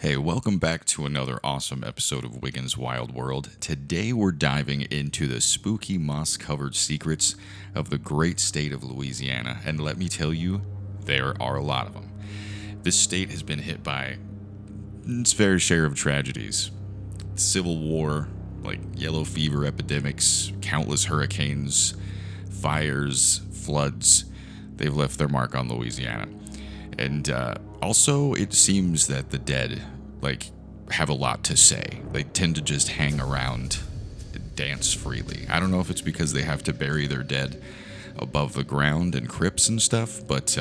Hey, welcome back to another awesome episode of Wiggins' Wild World. Today we're diving into the spooky moss-covered secrets of the great state of Louisiana, and let me tell you, there are a lot of them. This state has been hit by its fair share of tragedies. Civil War, like yellow fever epidemics, countless hurricanes, fires, floods. They've left their mark on Louisiana. And also, it seems that the dead, have a lot to say. They tend to just hang around and dance freely. I don't know if it's because they have to bury their dead above the ground in crypts and stuff, but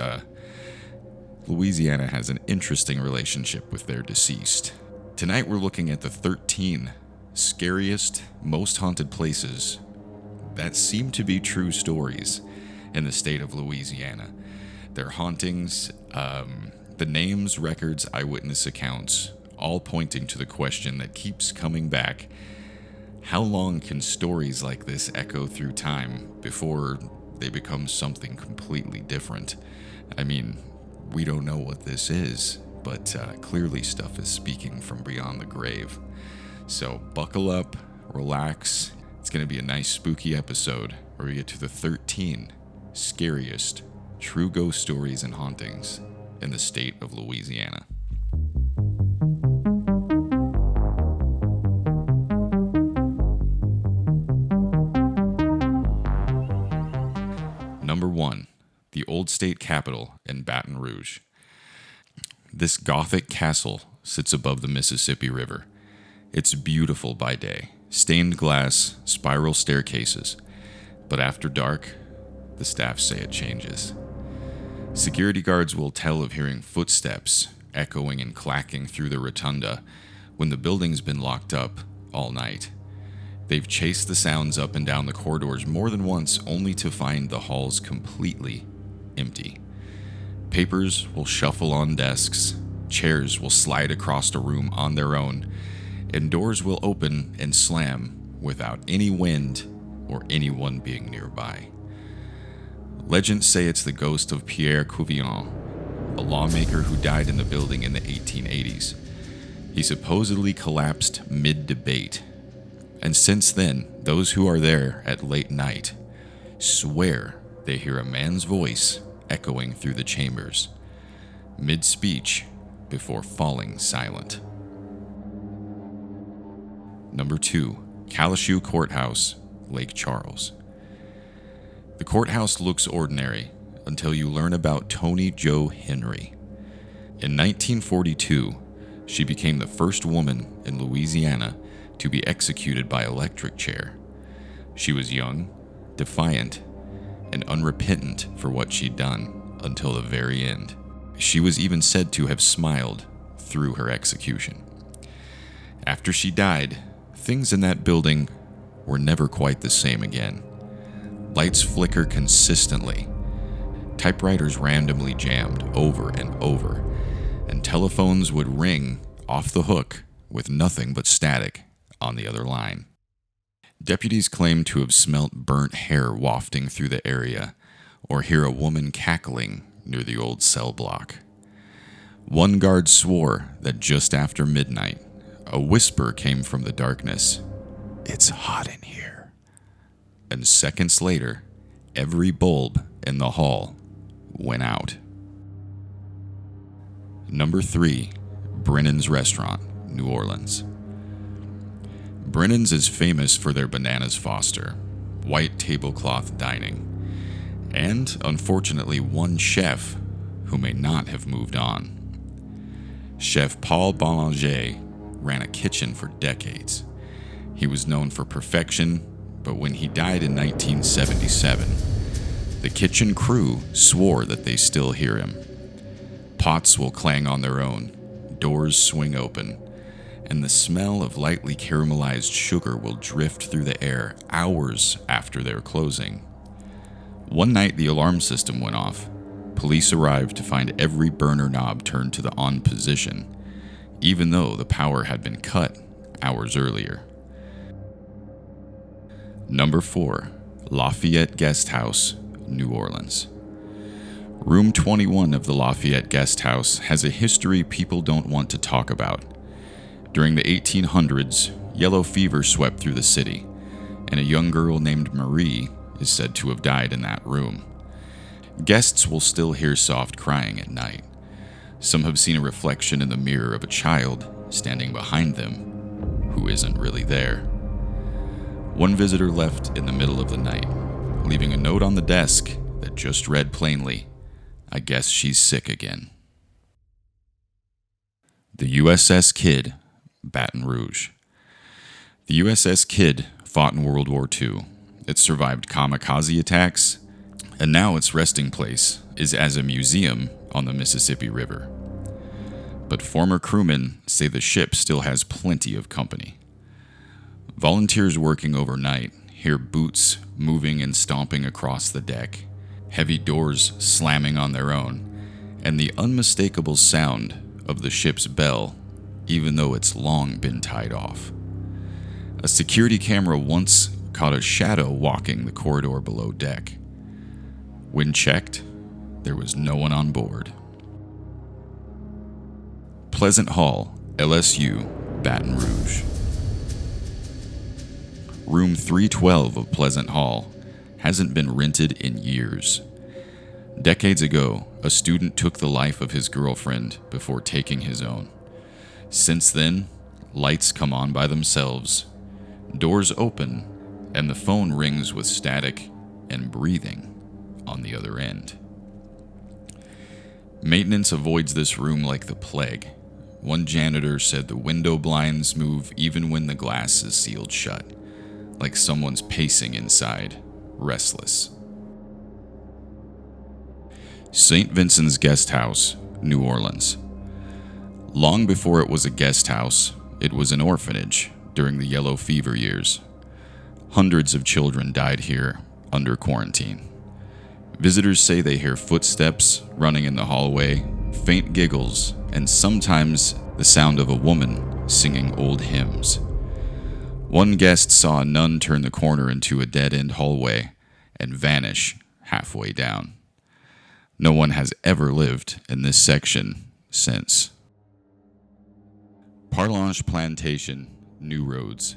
Louisiana has an interesting relationship with their deceased. Tonight, we're looking at the 13 scariest, most haunted places that seem to be true stories in the state of Louisiana. Their hauntings, the names, records, eyewitness accounts, all pointing to the question that keeps coming back. How long can stories like this echo through time before they become something completely different? I mean, we don't know what this is, but clearly stuff is speaking from beyond the grave. So buckle up, relax. It's going to be a nice spooky episode where we get to the 13 scariest true ghost stories and hauntings in the state of Louisiana. Number 1, the old state capitol in Baton Rouge. This Gothic castle sits above the Mississippi River. It's beautiful by day, stained glass, spiral staircases, but after dark, the staff say it changes. Security guards will tell of hearing footsteps echoing and clacking through the rotunda when the building's been locked up all night. They've chased the sounds up and down the corridors more than once, only to find the halls completely empty. Papers will shuffle on desks, chairs will slide across a room on their own, and doors will open and slam without any wind or anyone being nearby. Legends say it's the ghost of Pierre Couvillon, a lawmaker who died in the building in the 1880s. He supposedly collapsed mid-debate, and since then, those who are there at late night swear they hear a man's voice echoing through the chambers, mid-speech before falling silent. Number 2, Calashoo Courthouse, Lake Charles. The courthouse looks ordinary until you learn about Toni Jo Henry. In 1942, she became the first woman in Louisiana to be executed by electric chair. She was young, defiant, and unrepentant for what she'd done until the very end. She was even said to have smiled through her execution. After she died, things in that building were never quite the same again. Lights flicker consistently. Typewriters randomly jammed over and over, and telephones would ring off the hook with nothing but static on the other line. Deputies claim to have smelt burnt hair wafting through the area, or hear a woman cackling near the old cell block. One guard swore that just after midnight, a whisper came from the darkness, "It's hot in here." And seconds later, every bulb in the hall went out. Number 3, Brennan's Restaurant, New Orleans. Brennan's is famous for their bananas Foster, white tablecloth dining, and, unfortunately, one chef who may not have moved on. Chef Paul Boulanger ran a kitchen for decades. He was known for perfection, but when he died in 1977, the kitchen crew swore that they still hear him. Pots will clang on their own, doors swing open, and the smell of lightly caramelized sugar will drift through the air hours after their closing. One night, the alarm system went off. Police arrived to find every burner knob turned to the on position, even though the power had been cut hours earlier. Number 4, Lafayette Guest House, New Orleans. Room 21 of the Lafayette Guest House has a history people don't want to talk about. During the 1800s, yellow fever swept through the city, and a young girl named Marie is said to have died in that room. Guests will still hear soft crying at night. Some have seen a reflection in the mirror of a child standing behind them who isn't really there. One visitor left in the middle of the night, leaving a note on the desk that just read plainly, "I guess she's sick again." The USS Kidd, Baton Rouge. The USS Kidd fought in World War II. It survived kamikaze attacks, and now its resting place is as a museum on the Mississippi River. But former crewmen say the ship still has plenty of company. Volunteers working overnight hear boots moving and stomping across the deck, heavy doors slamming on their own, and the unmistakable sound of the ship's bell, even though it's long been tied off. A security camera once caught a shadow walking the corridor below deck. When checked, there was no one on board. Pleasant Hall, LSU, Baton Rouge. Room 312 of Pleasant Hall hasn't been rented in years. Decades ago, a student took the life of his girlfriend before taking his own. Since then, lights come on by themselves, doors open, and the phone rings with static and breathing on the other end. Maintenance avoids this room like the plague. One janitor said the window blinds move even when the glass is sealed shut, like someone's pacing inside, restless. St. Vincent's Guest House, New Orleans. Long before it was a guest house, it was an orphanage during the yellow fever years. Hundreds of children died here under quarantine. Visitors say they hear footsteps running in the hallway, faint giggles, and sometimes the sound of a woman singing old hymns. One guest saw a nun turn the corner into a dead-end hallway and vanish halfway down. No one has ever lived in this section since. Parlange Plantation, New Roads.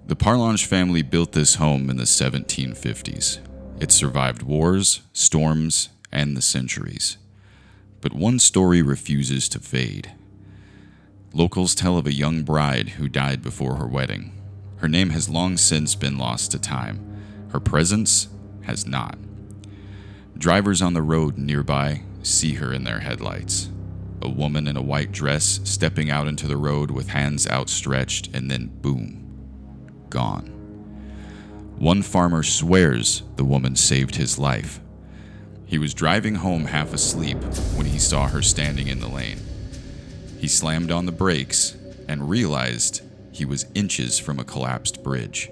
The Parlange family built this home in the 1750s. It survived wars, storms, and the centuries. But one story refuses to fade. Locals tell of a young bride who died before her wedding. Her name has long since been lost to time. Her presence has not. Drivers on the road nearby see her in their headlights. A woman in a white dress stepping out into the road with hands outstretched, and then boom, gone. One farmer swears the woman saved his life. He was driving home half asleep when he saw her standing in the lane. He slammed on the brakes and realized he was inches from a collapsed bridge.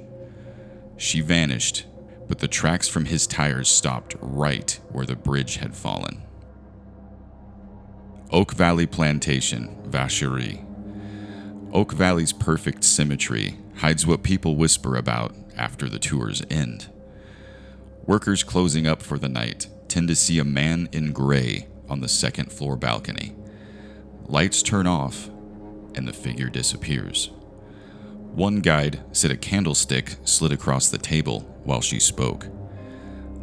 She vanished, but the tracks from his tires stopped right where the bridge had fallen. Oak Valley Plantation, Vacherie. Oak Valley's perfect symmetry hides what people whisper about after the tours end. Workers closing up for the night tend to see a man in gray on the second floor balcony. Lights turn off, and the figure disappears. One guide said a candlestick slid across the table while she spoke.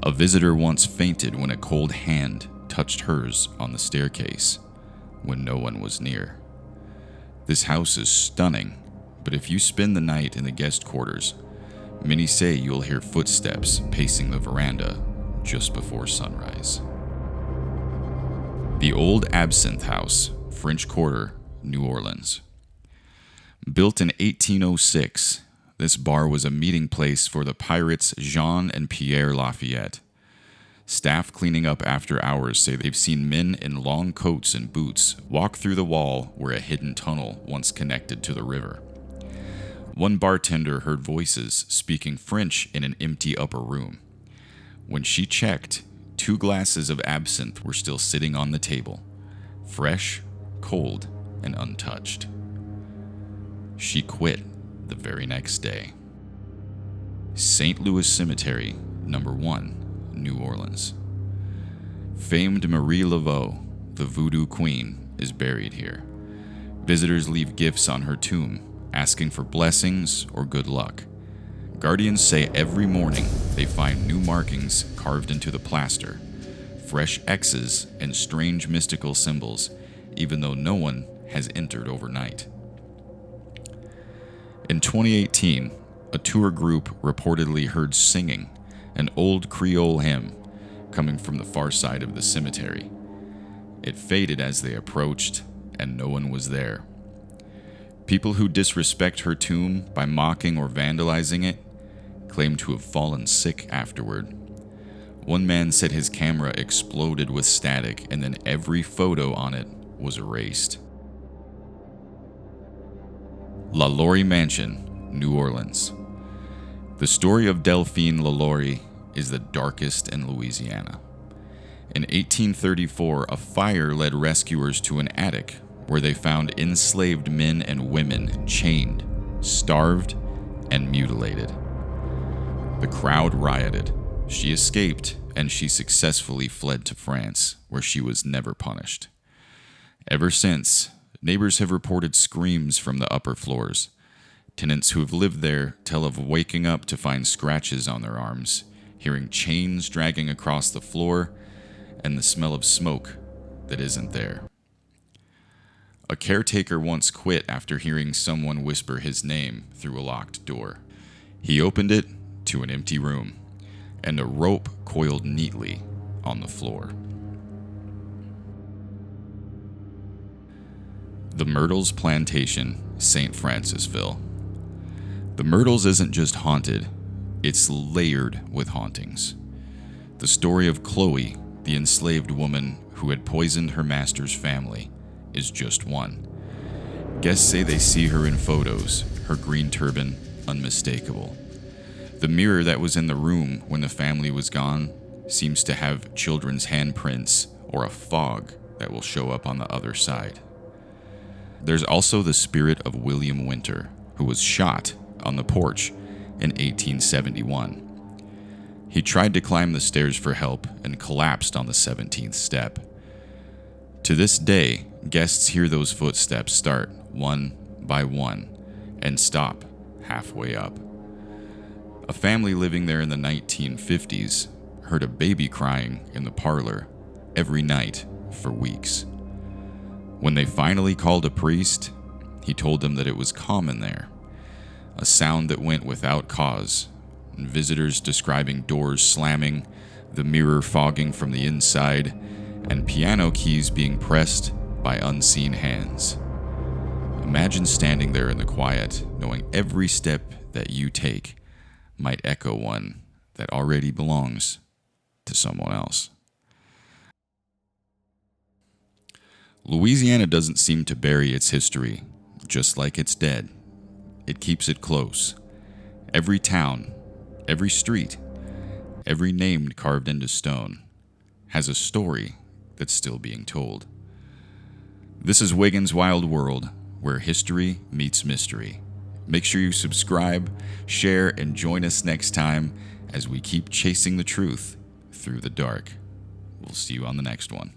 A visitor once fainted when a cold hand touched hers on the staircase when no one was near. This house is stunning, but if you spend the night in the guest quarters, many say you'll hear footsteps pacing the veranda just before sunrise. The Old Absinthe House, French Quarter, New Orleans. Built in 1806, this bar was a meeting place for the pirates Jean and Pierre Lafayette. Staff cleaning up after hours say they've seen men in long coats and boots walk through the wall where a hidden tunnel once connected to the river. One bartender heard voices speaking French in an empty upper room. When she checked, 2 glasses of absinthe were still sitting on the table, fresh, cold, and untouched. She quit the very next day. St. Louis Cemetery, number 1, New Orleans. Famed Marie Laveau, the Voodoo queen, is buried here. Visitors leave gifts on her tomb, asking for blessings or good luck. Guardians say every morning they find new markings carved into the plaster, fresh X's and strange mystical symbols, even though no one has entered overnight. In 2018, a tour group reportedly heard singing, an old Creole hymn, coming from the far side of the cemetery. It faded as they approached, and no one was there. People who disrespect her tomb by mocking or vandalizing it claim to have fallen sick afterward. One man said his camera exploded with static and then every photo on it was erased. LaLaurie Mansion, New Orleans. The story of Delphine LaLaurie is the darkest in Louisiana. In 1834, a fire led rescuers to an attic where they found enslaved men and women chained, starved, and mutilated. The crowd rioted. She escaped, and she successfully fled to France, where she was never punished. Ever since, neighbors have reported screams from the upper floors. Tenants who have lived there tell of waking up to find scratches on their arms, hearing chains dragging across the floor, and the smell of smoke that isn't there. A caretaker once quit after hearing someone whisper his name through a locked door. He opened it to an empty room, and a rope coiled neatly on the floor. The Myrtles Plantation, St. Francisville. The Myrtles isn't just haunted, it's layered with hauntings. The story of Chloe, the enslaved woman who had poisoned her master's family, is just one. Guests say they see her in photos, her green turban unmistakable. The mirror that was in the room when the family was gone seems to have children's handprints or a fog that will show up on the other side. There's also the spirit of William Winter, who was shot on the porch in 1871. He tried to climb the stairs for help and collapsed on the 17th step. To this day, guests hear those footsteps start one by one and stop halfway up. A family living there in the 1950s heard a baby crying in the parlor every night for weeks. When they finally called a priest, he told them that it was common there, a sound that went without cause, and visitors describing doors slamming, the mirror fogging from the inside, and piano keys being pressed by unseen hands. Imagine standing there in the quiet, knowing every step that you take might echo one that already belongs to someone else. Louisiana doesn't seem to bury its history, just like it's dead. It keeps it close. Every town, every street, every name carved into stone has a story that's still being told. This is Wiggins' Wild World, where history meets mystery. Make sure you subscribe, share, and join us next time as we keep chasing the truth through the dark. We'll see you on the next one.